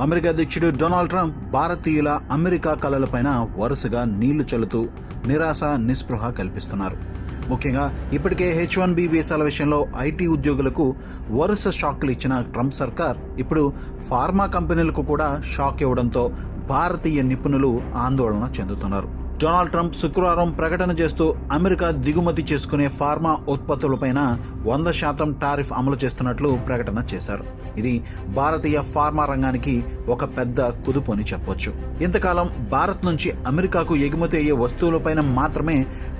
America అధ్యక్షుడు Donald Trump భారతీయుల America కలలపైన వరుసగా నీళ్లు చల్లుతూ నిరాశ నిస్పృహ కల్పిస్తున్నారు. ముఖ్యంగా ఇప్పటికే H1B వీసాల విషయంలో ఐటీ ఉద్యోగులకు వరుస షాక్లు ఇచ్చిన ట్రంప్ సర్కార్ ఇప్పుడు ఫార్మా కంపెనీలకు కూడా షాక్ ఇవ్వడంతో భారతీయ నిపుణులు ఆందోళన చెందుతున్నారు. డొనాల్డ్ ట్రంప్ శుక్రవారం ప్రకటన చేస్తూ అమెరికా దిగుమతి చేసుకునే ఫార్మా ఉత్పత్తులపైన 100% టారిఫ్ అమలు చేస్తున్నట్లు ప్రకటన చేశారు. ఇది భారతీయ ఫార్మా రంగానికి ఒక పెద్ద కుదుపు అని చెప్పొచ్చు. ఇంతకాలం భారత్ నుంచి అమెరికాకు ఎగుమతి అయ్యే వస్తువులపైన మాత్రమే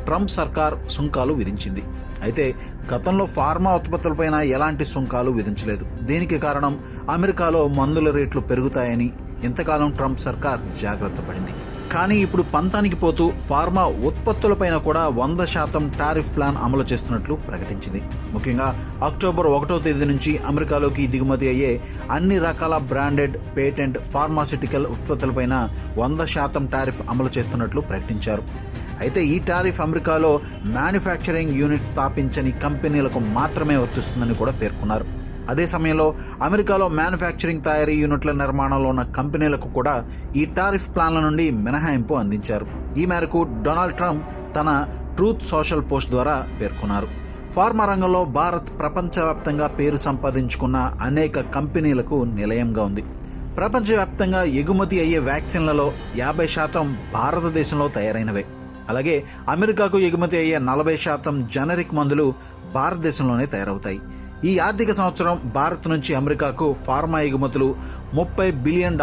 ట్రంప్ సర్కార్ సుంకాలు విధించింది. అయితే గతంలో ఫార్మా ఉత్పత్తులపైన ఎలాంటి సుంకాలు విధించలేదు. దీనికి కారణం అమెరికాలో మందుల రేట్లు పెరుగుతాయని ఇంతకాలం ట్రంప్ సర్కార్ జాగ్రత్త పడింది. కానీ ఇప్పుడు పంతానికి పోతూ ఫార్మా ఉత్పత్తులపైన కూడా 100% టారిఫ్ ప్లాన్ అమలు చేస్తున్నట్లు ప్రకటించింది. ముఖ్యంగా అక్టోబర్ 1వ తేదీ నుంచి అమెరికాలోకి దిగుమతి అయ్యే అన్ని రకాల బ్రాండెడ్, పేటెంట్, ఫార్మాసిటికల్ ఉత్పత్తులపైన 100% టారిఫ్ అమలు చేస్తున్నట్లు ప్రకటించారు. అయితే ఈ టారిఫ్ అమెరికాలో మ్యానుఫ్యాక్చరింగ్ యూనిట్ స్థాపించని కంపెనీలకు మాత్రమే వర్తిస్తుందని కూడా పేర్కొన్నారు. అదే సమయంలో అమెరికాలో మ్యానుఫ్యాక్చరింగ్ తయారీ యూనిట్ల నిర్మాణంలో ఉన్న కంపెనీలకు కూడా ఈ టారిఫ్ ప్లాన్ల నుండి మినహాయింపు అందించారు. ఈ మేరకు డొనాల్డ్ ట్రంప్ తన ట్రూత్ సోషల్ పోస్ట్ ద్వారా పేర్కొన్నారు. ఫార్మా రంగంలో భారత్ ప్రపంచవ్యాప్తంగా పేరు సంపాదించుకున్న అనేక కంపెనీలకు నిలయంగా ఉంది. ప్రపంచవ్యాప్తంగా ఎగుమతి అయ్యే వ్యాక్సిన్లలో 50% భారతదేశంలో తయారైనవే. అలాగే అమెరికాకు ఎగుమతి అయ్యే 40% జనరిక్ మందులు భారతదేశంలోనే తయారవుతాయి. ఈ ఆర్థిక సంవత్సరం భారత్ నుంచి అమెరికాకు ఫార్మా ఎగుమతులు $30 బిలియన్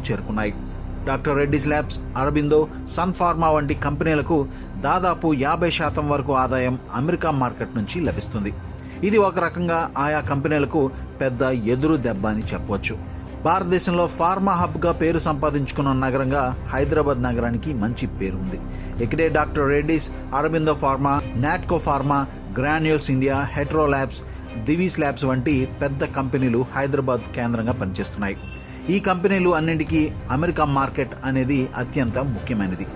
చేరుకున్నాయి. Doctor Reddy's labs, Aurobindo, Sun pharma వంటి కంపెనీలకు దాదాపు 50% వరకు ఆదాయం అమెరికా మార్కెట్ నుంచి లభిస్తుంది. ఇది ఒక రకంగా ఆయా కంపెనీలకు పెద్ద ఎదురు దెబ్బ అని చెప్పవచ్చు. భారతదేశంలో ఫార్మా హబ్గా పేరు సంపాదించుకున్న నగరంగా హైదరాబాద్ నగరానికి మంచి పేరు ఉంది. ఇక్కడే doctor Reddy's, Aurobindo pharma, Natco pharma, Granules India, Hetero labs, Divi's labs వంటి పెద్ద కంపెనీలు హైదరాబాద్ కేంద్రంగా పనిచేస్తున్నాయి. ఈ కంపెనీలు అన్నింటికీ అమెరికా మార్కెట్ అనేది అత్యంత ముఖ్యమైనది.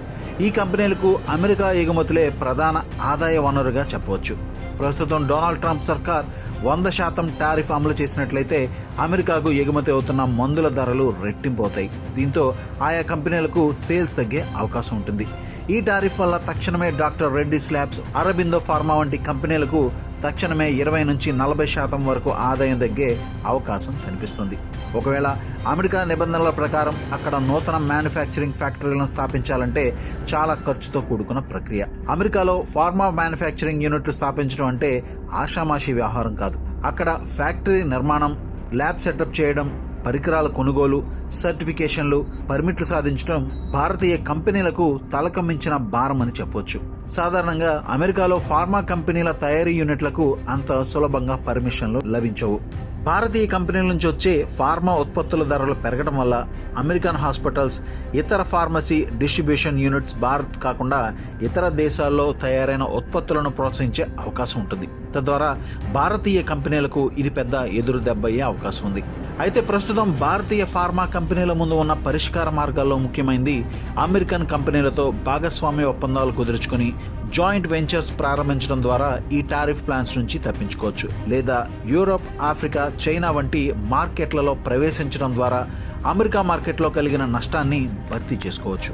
ఈ కంపెనీలకు అమెరికా ఎగుమతులే ప్రధాన ఆదాయ వనరుగా చెప్పవచ్చు. ప్రస్తుతం డొనాల్డ్ ట్రంప్ సర్కార్ 100% టారిఫ్ అమలు చేసినట్లయితే అమెరికాకు ఎగుమతి అవుతున్న మందుల ధరలు రెట్టింపవుతాయి. దీంతో ఆయా కంపెనీలకు సేల్స్ తగ్గే అవకాశం ఉంటుంది. ఈ టారిఫ్ వల్ల తక్షణమే doctor Reddy's labs, Aurobindo pharma వంటి కంపెనీలకు తక్షణమే 20 నుంచి 40% వరకు ఆదాయం తగ్గే అవకాశం కనిపిస్తుంది. ఒకవేళ అమెరికా నిబంధనల ప్రకారం అక్కడ నూతన మ్యానుఫ్యాక్చరింగ్ ఫ్యాక్టరీలను స్థాపించాలంటే చాలా ఖర్చుతో కూడుకున్న ప్రక్రియ. అమెరికాలో ఫార్మా మ్యానుఫ్యాక్చరింగ్ యూనిట్లు స్థాపించడం అంటే ఆషామాషి వ్యవహారం కాదు. అక్కడ ఫ్యాక్టరీ నిర్మాణం, ల్యాబ్ సెటప్ చేయడం, పరికరాల కొనుగోలు, సర్టిఫికేషన్లు, పర్మిట్లు సాధించడం భారతీయ కంపెనీలకు తలకమించిన భారం అని చెప్పొచ్చు. సాధారణంగా అమెరికాలో ఫార్మా కంపెనీల తయారీ యూనిట్లకు అంత సులభంగా పర్మిషన్లు లభించవు. భారతీయ కంపెనీల నుంచి వచ్చే ఫార్మా ఉత్పత్తుల ధరలు పెరగడం వల్ల అమెరికన్ హాస్పిటల్స్, ఇతర ఫార్మసీ డిస్ట్రిబ్యూషన్ యూనిట్స్ భారత్ కాకుండా ఇతర దేశాల్లో తయారైన ఉత్పత్తులను ప్రోత్సహించే అవకాశం ఉంటుంది. తద్వారా భారతీయ కంపెనీలకు ఇది పెద్ద ఎదురు దెబ్బయ్యే అవకాశం ఉంది. అయితే ప్రస్తుతం భారతీయ ఫార్మా కంపెనీల ముందు ఉన్న పరిష్కార మార్గాల్లో ముఖ్యమైనది అమెరికన్ కంపెనీలతో భాగస్వామ్య ఒప్పందాలు కుదుర్చుకుని జాయింట్ వెంచర్స్ ప్రారంభించడం ద్వారా ఈ టారిఫ్ ప్లాన్స్ నుంచి తప్పించుకోవచ్చు. లేదా యూరోప్, ఆఫ్రికా, చైనా వంటి మార్కెట్లలో ప్రవేశించడం ద్వారా అమెరికా మార్కెట్లో కలిగిన నష్టాన్ని భర్తీ చేసుకోవచ్చు.